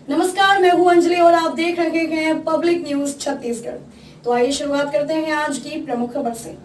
नमस्कार, मैं हूं अंजलि और आप देख रहे हैं पब्लिक न्यूज छत्तीसगढ़। तो आइए शुरुआत करते हैं आज की प्रमुख खबर से।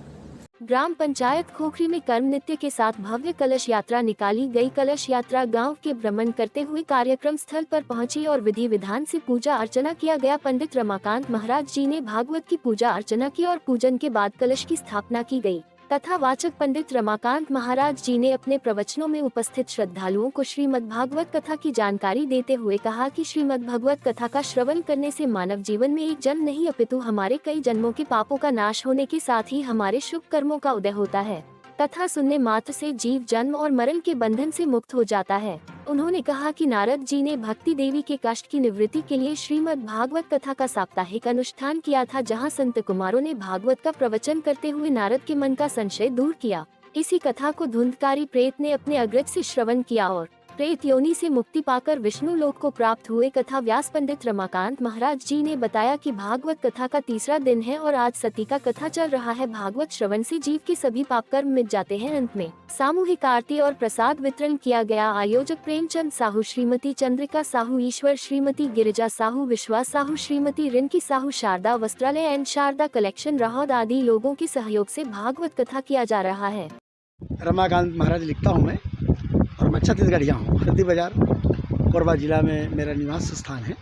ग्राम पंचायत खोखरी में कर्म नृत्य के साथ भव्य कलश यात्रा निकाली गई। कलश यात्रा गांव के भ्रमण करते हुए कार्यक्रम स्थल पर पहुंची और विधि विधान से पूजा अर्चना किया गया। पंडित रमाकांत महाराज जी ने भागवत की पूजा अर्चना की और पूजन के बाद कलश की स्थापना की गई। कथावाचक पंडित रमाकांत महाराज जी ने अपने प्रवचनों में उपस्थित श्रद्धालुओं को श्रीमद् भागवत कथा की जानकारी देते हुए कहा कि श्रीमद् भागवत कथा का श्रवण करने से मानव जीवन में एक जन्म नहीं अपितु हमारे कई जन्मों के पापों का नाश होने के साथ ही हमारे शुभ कर्मों का उदय होता है। कथा सुनने मात्र से जीव जन्म और मरण के बंधन से मुक्त हो जाता है। उन्होंने कहा कि नारद जी ने भक्ति देवी के कष्ट की निवृत्ति के लिए श्रीमद् भागवत कथा का साप्ताहिक अनुष्ठान किया था, जहां संत कुमारों ने भागवत का प्रवचन करते हुए नारद के मन का संशय दूर किया। इसी कथा को धुंधकारी प्रेत ने अपने अग्रज से श्रवण किया और प्रेत योनि से मुक्ति पाकर विष्णु लोक को प्राप्त हुए। कथा व्यास पंडित रमाकांत महाराज जी ने बताया कि भागवत कथा का तीसरा दिन है और आज सती का कथा चल रहा है। भागवत श्रवण से जीव के सभी पाप कर्म मिट जाते हैं। अंत में सामूहिक आरती और प्रसाद वितरण किया गया। आयोजक प्रेमचंद साहू, श्रीमती चंद्रिका साहू, ईश्वर, श्रीमती गिरिजा साहू, विश्वास साहू, श्रीमती रिंकी साहू, शारदा वस्त्रालय एंड शारदा कलेक्शन राहौद आदि लोगों के सहयोग से भागवत कथा किया जा रहा है। रमाकांत महाराज लिखता हूँ मैं, और मैं छत्तीसगढ़िया हूँ। हरदी बाजार कोरबा जिला में मेरा निवास स्थान है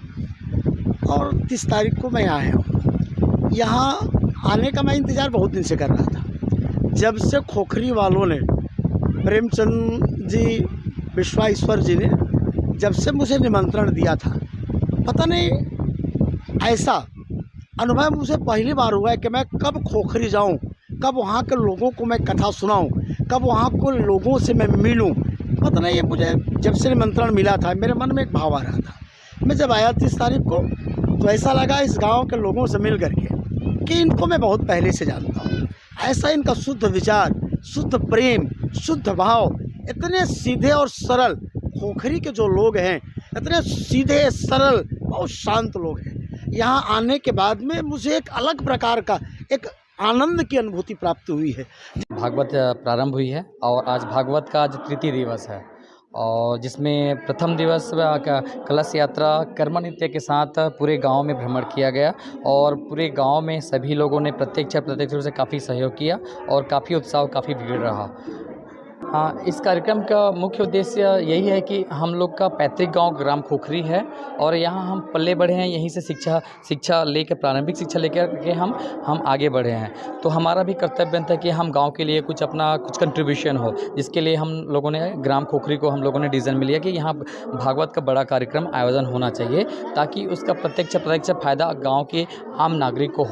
और 30 तारीख को मैं आया हूँ। यहाँ आने का मैं इंतज़ार बहुत दिन से कर रहा था। जब से खोखरी वालों ने, प्रेमचंद जी, विश्वाईश्वर जी ने जब से मुझे निमंत्रण दिया था, पता नहीं ऐसा अनुभव मुझे पहली बार हुआ है कि मैं कब खोखरी जाऊँ, कब वहाँ के लोगों को मैं कथा सुनाऊँ, कब वहाँ को लोगों से मैं मिलूँ। पता नहीं, ये मुझे जब से निमंत्रण मिला था मेरे मन में एक भाव आ रहा था। मैं जब आया 30 तारीख को तो ऐसा लगा इस गांव के लोगों से मिल करके कि इनको मैं बहुत पहले से जानता हूँ। ऐसा इनका शुद्ध विचार, शुद्ध प्रेम, शुद्ध भाव, इतने सीधे और सरल खोखरी के जो लोग हैं, इतने सीधे सरल बहुत शांत लोग हैं। यहाँ आने के बाद में मुझे एक अलग प्रकार का एक आनंद की अनुभूति प्राप्त हुई है। भागवत प्रारंभ हुई है और आज भागवत का आज तृतीय दिवस है और जिसमें प्रथम दिवस कलश यात्रा कर्म नृत्य के साथ पूरे गांव में भ्रमण किया गया और पूरे गांव में सभी लोगों ने प्रत्यक्ष रूप से काफ़ी सहयोग किया और काफ़ी उत्साह, काफ़ी भीड़ रहा। हाँ, इस कार्यक्रम का मुख्य उद्देश्य यही है कि हम लोग का पैतृक गांव ग्राम खोखरी है और यहाँ हम पले बढ़े हैं। यहीं से शिक्षा लेकर, प्रारंभिक शिक्षा लेकर के हम आगे बढ़े हैं। तो हमारा भी कर्तव्य था कि हम गांव के लिए कुछ अपना कंट्रीब्यूशन हो, जिसके लिए हम लोगों ने ग्राम खोखरी को हम लोगों ने डिसीजन में लिया कि यहाँ भागवत का बड़ा कार्यक्रम आयोजन होना चाहिए ताकि उसका प्रत्यक्ष फ़ायदा गाँव के आम नागरिक को हो।